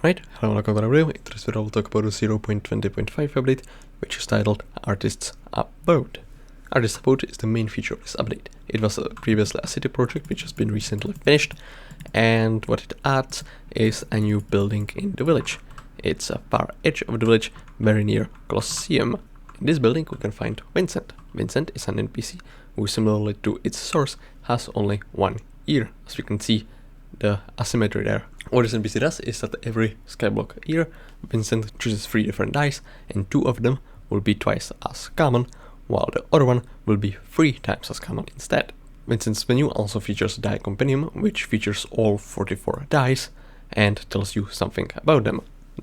Right, hello and welcome to the video. In this video I will talk about the 0.20.5 update, which is titled Artist's Abode. Artist's Abode is the main feature of this update. It was previously a city project which has been recently finished, and what it adds is a new building in the village. It's a far edge of the village, very near Colosseum. In this building we can find Vincent. Vincent is an NPC who, similarly to its source, has only one ear, as you can see the asymmetry there. What this NPC does is that every SkyBlock year, Vincent chooses 3 different dice, and 2 of them will be twice as common, while the other one will be 3 times as common instead. Vincent's menu also features a die compendium, which features all 44 dice and tells you something about them,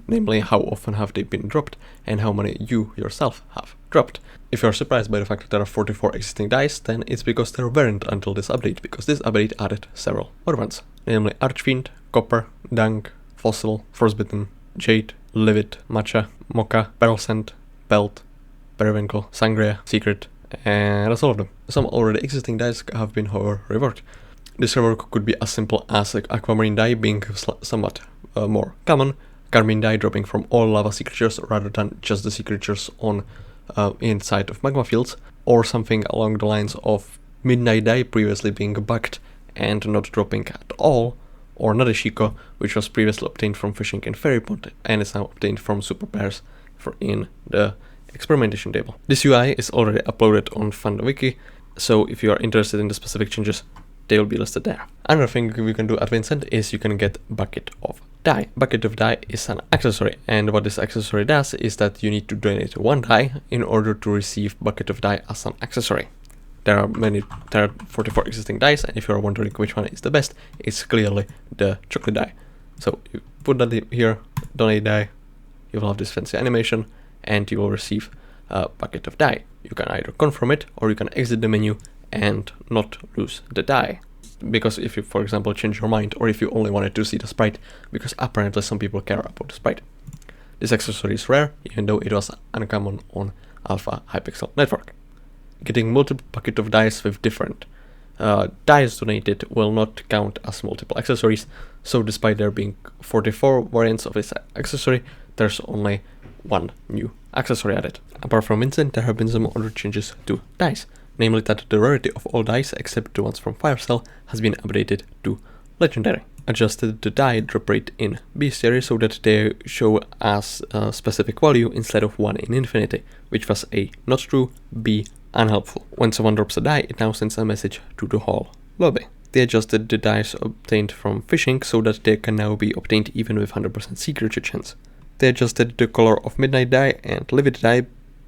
namely how often have they been dropped and how many you yourself have dropped. If you're surprised by the fact that there are 44 existing dice, then it's because there weren't until this update, because this update added several other ones, namely Archfiend, Copper, Dunk, Fossil, Frostbitten, Jade, Livid, Matcha, Mocha, Barrel Scent, Belt, Periwinkle, Sangria, Secret, and that's all of them. Some already existing dice have been, however, reworked. This rework could be as simple as Aquamarine die being somewhat more common, Carmine die dropping from all lava sea creatures rather than just the sea creatures on inside of magma fields, or something along the lines of Midnight die previously being bugged and not dropping at all, or Nadeshiko, which was previously obtained from fishing in Fairy Pond and is now obtained from super pairs in the experimentation table. This UI is already uploaded on FunWiki, so if you are interested in the specific changes, they will be listed there. Another thing we can do at Vincent is you can get Bucket of Die. Bucket of Die is an accessory, and what this accessory does is that you need to donate 1 die in order to receive Bucket of Die as an accessory. There are 44 existing dice, and if you are wondering which one is the best, it's clearly the chocolate die. So you put that here, donate die, you will have this fancy animation, and you will receive a Bucket of Die. You can either confirm it, or you can exit the menu and not lose the die. Because if you, for example, change your mind, or if you only wanted to see the sprite, because apparently some people care about the sprite. This accessory is rare, even though it was uncommon on Alpha Hypixel network. Getting multiple bucket of dice with different dice donated will not count as multiple accessories, so despite there being 44 variants of this accessory, there's only 1 new accessory added. Apart from Vincent, there have been some other changes to dice, namely that the rarity of all dice except the ones from Firecell has been updated to legendary. Adjusted the die drop rate in bestiary so that they show as a specific value instead of 1 in infinity, which was A, not true, B, unhelpful. When someone drops a die, it now sends a message to the whole lobby. They adjusted the dice obtained from fishing so that they can now be obtained even with 100% secret chance. They adjusted the color of Midnight die and Livid die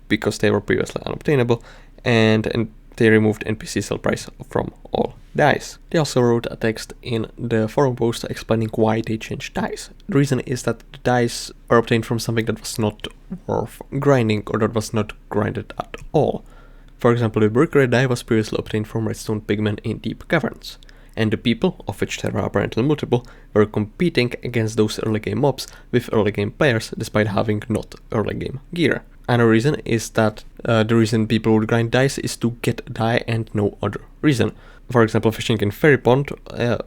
because they were previously unobtainable, and they removed NPC sell price from all dice. They also wrote a text in the forum post explaining why they changed dice. The reason is that the dice are obtained from something that was not worth grinding, or that was not grinded at all. For example, the brick red die was previously obtained from redstone pigment in deep caverns, and the people, of which there are apparently multiple, were competing against those early game mobs with early game players despite having not early game gear. Another reason is that the reason people would grind dice is to get a die and no other reason. For example, fishing in Fairy Pond,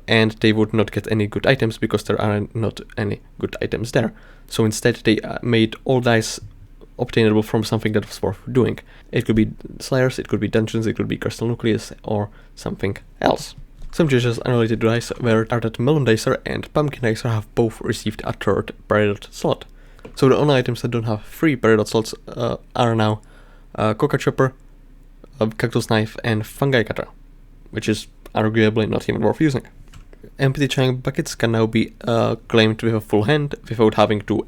and they would not get any good items because there are not any good items there. So instead they made all dice obtainable from something that was worth doing. It could be Slayers, it could be Dungeons, it could be Crystal Nucleus, or something else. Some changes unrelated to dice are that Melon Dicer and Pumpkin Dicer have both received a 3rd Peridot slot. So the only items that don't have 3 Peridot slots are now Coca Chopper, Cactus Knife, and Fungi Cutter, which is arguably not even worth using. Empty chime buckets can now be claimed with a full hand without having to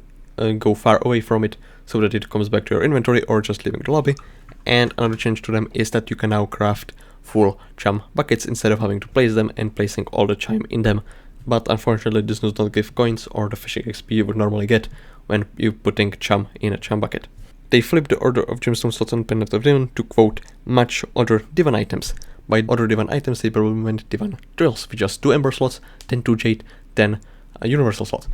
go far away from it so that it comes back to your inventory or just leaving the lobby. And another change to them is that you can now craft full chum buckets instead of having to place them and placing all the chime in them. But unfortunately this does not give coins or the fishing XP you would normally get when you putting chum in a chum bucket. They flipped the order of gemstone slots on Pendant of Divan to quote match other Divan items. By other Divan items they probably meant Divan drills with just 2 Ember slots, then 2 Jade, then a Universal slot.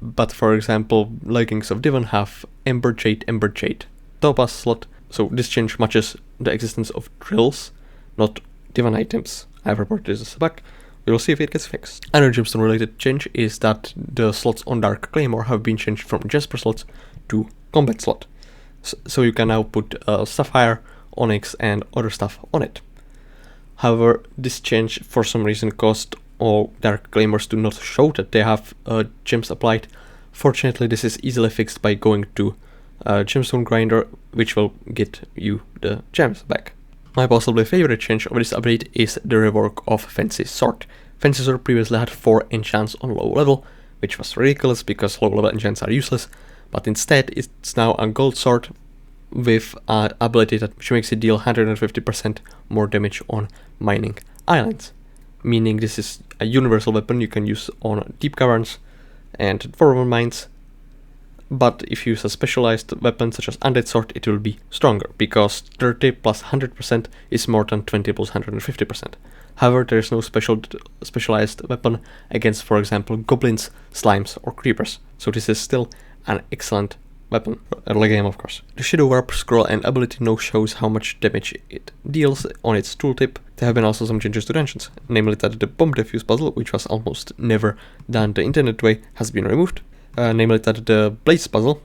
But for example, Leggings of Divan have Ember Jade, Topaz slot, so this change matches the existence of drills, not Divan items. I have reported this as a bug, We'll see if it gets fixed. Another gemstone related change is that the slots on Dark Claymore have been changed from Jasper slots to Combat slot. So you can now put Sapphire, Onyx and other stuff on it. However, this change for some reason caused all Dark Claymores to not show that they have gems applied. Fortunately, this is easily fixed by going to Gemstone Grinder, which will get you the gems back. My possibly favorite change of this update is the rework of Fancy Sword. Fancy Sword previously had 4 enchants on low level, which was ridiculous because low level enchants are useless, but instead it's now a gold sword with an ability which makes it deal 150% more damage on mining islands. Meaning this is a universal weapon you can use on deep caverns and forward mines, but if you use a specialized weapon such as Undead Sword, it will be stronger, because 30 plus 100% is more than 20 plus 150%. However, there is no specialized weapon against, for example, goblins, slimes or creepers, so this is still an excellent weapon. Early game, of course. The Shadow Warp scroll and ability now shows how much damage it deals on its tooltip. There have been also some changes to dungeons, namely that the bomb defuse puzzle, which was almost never done the internet way, has been removed. Namely that the Blaze puzzle,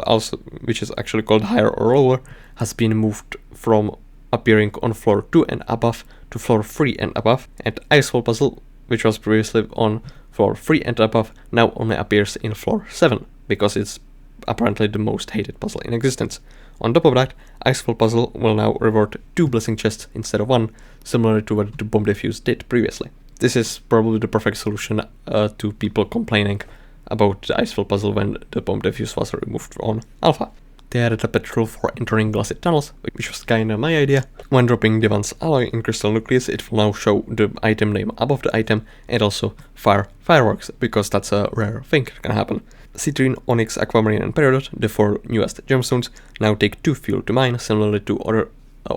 also which is actually called higher or lower, has been moved from appearing on floor 2 and above to floor 3 and above, and Icefall puzzle, which was previously on floor 3 and above, now only appears in floor 7, because it's apparently the most hated puzzle in existence. On top of that, Icefall puzzle will now reward 2 blessing chests instead of 1, similar to what the bomb defuse did previously. This is probably the perfect solution to people complaining about the Icefall puzzle when the bomb defuse was removed on alpha. They added a patrol for entering glassy tunnels, which was kinda my idea. When dropping Divan's alloy in Crystal Nucleus, it will now show the item name above the item and also fire fireworks, because that's a rare thing that can happen. Citrine, Onyx, Aquamarine and Peridot, the 4 newest gemstones, now take 2 fuel to mine, similarly to other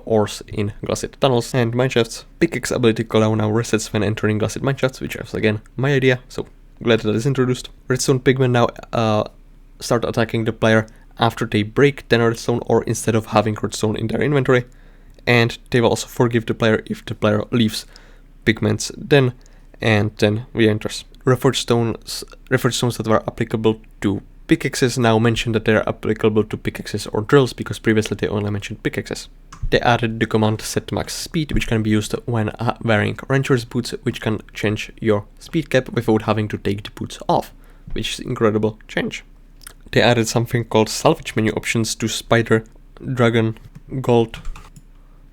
ores in glassy tunnels and mineshafts. Pickaxe ability cooldown now resets when entering glassy mineshafts, which was again my idea, so glad that is introduced. Redstone pigmen now start attacking the player after they break 10 redstone or instead of having redstone in their inventory, and they will also forgive the player if the player leaves pigments then and then re-enters. Reforged stones that were applicable to pickaxes now mention that they are applicable to pickaxes or drills, because previously they only mentioned pickaxes. They added the command set max speed, which can be used when wearing rancher's boots, which can change your speed cap without having to take the boots off, which is an incredible change. They added something called salvage menu options to Spider, Dragon, Gold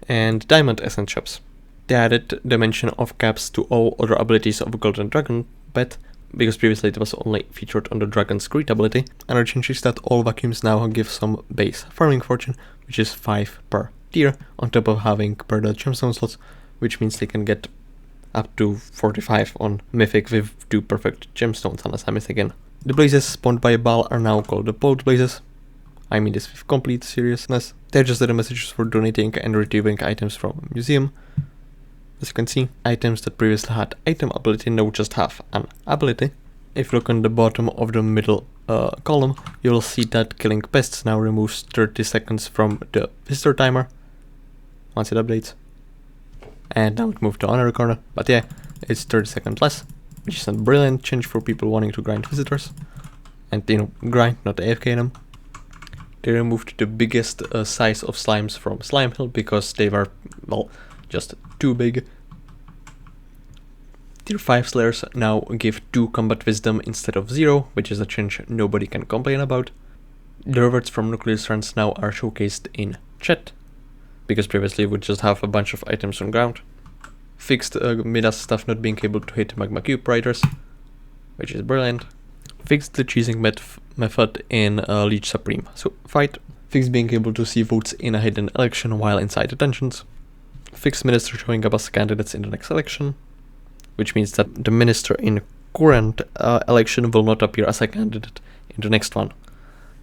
and Diamond Essence shops. They added the mention of caps to all other abilities of Golden Dragon Pet, because previously it was only featured on the Dragon's Greed ability. Another change is that all vacuums now give some base farming fortune, which is 5 per tier, on top of having per the gemstone slots, which means they can get up to 45 on Mythic with 2 perfect gemstones, unless I miss again. The blazes spawned by Baal are now called the Bolt Blazes. I mean this with complete seriousness. They're just the messages for donating and retrieving items from a museum. As you can see, items that previously had item ability now just have an ability. If you look on the bottom of the middle column, you will see that killing pests now removes 30 seconds from the visitor timer once it updates. And now it moved to another corner, but yeah, it's 30 seconds less, which is a brilliant change for people wanting to grind visitors. And grind, not AFK them. They removed the biggest size of slimes from Slime Hill because they were, well, just too big. Tier 5 Slayers now give 2 combat wisdom instead of 0, which is a change nobody can complain about. The rewards from Nucleus runs now are showcased in chat, because previously we would just have a bunch of items on ground. Fixed Midas stuff not being able to hit Magma Cube Riders, which is brilliant. Fixed the cheesing method in Leech Supreme, so fight. Fixed being able to see votes in a hidden election while inside the dungeons. Fixed minister showing up as candidates in the next election, which means that the minister in current election will not appear as a candidate in the next one.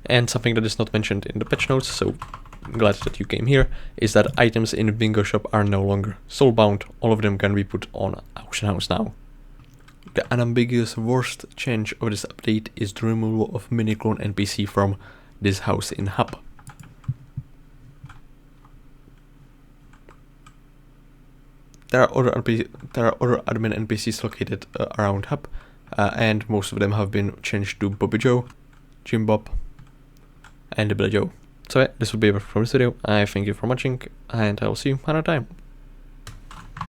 And something that is not mentioned in the patch notes, so glad that you came here, is that items in the bingo shop are no longer soulbound. All of them can be put on auction house now. The unambiguous worst change of this update is the removal of mini-clone NPC from this house in Hub. there are other admin NPCs located around Hub, and most of them have been changed to Bobby Joe, Jim Bob, and Billy Joe. So yeah, this will be it from this video. I thank you for watching, and I will see you another time.